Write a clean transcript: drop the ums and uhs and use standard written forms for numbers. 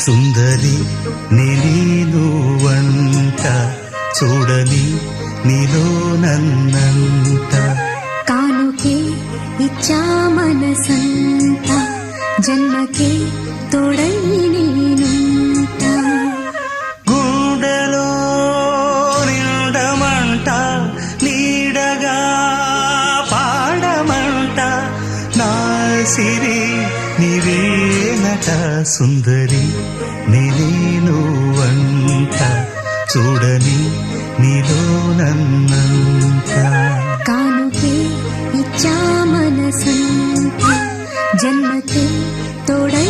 సుందరి నేను వంట చూడని నీలో నన్నంట కానుకే ఇచ్చా మనసంత జన్మకే తోడై నేనుంట గుండెలో నిండమంట నీడగా పాడమంట నా సిరి నీవేనట సుందరి నేను వంట చూడని నీలో నన్నంత కానుకే ఇచ్చా మనసంత జన్మకే తోడై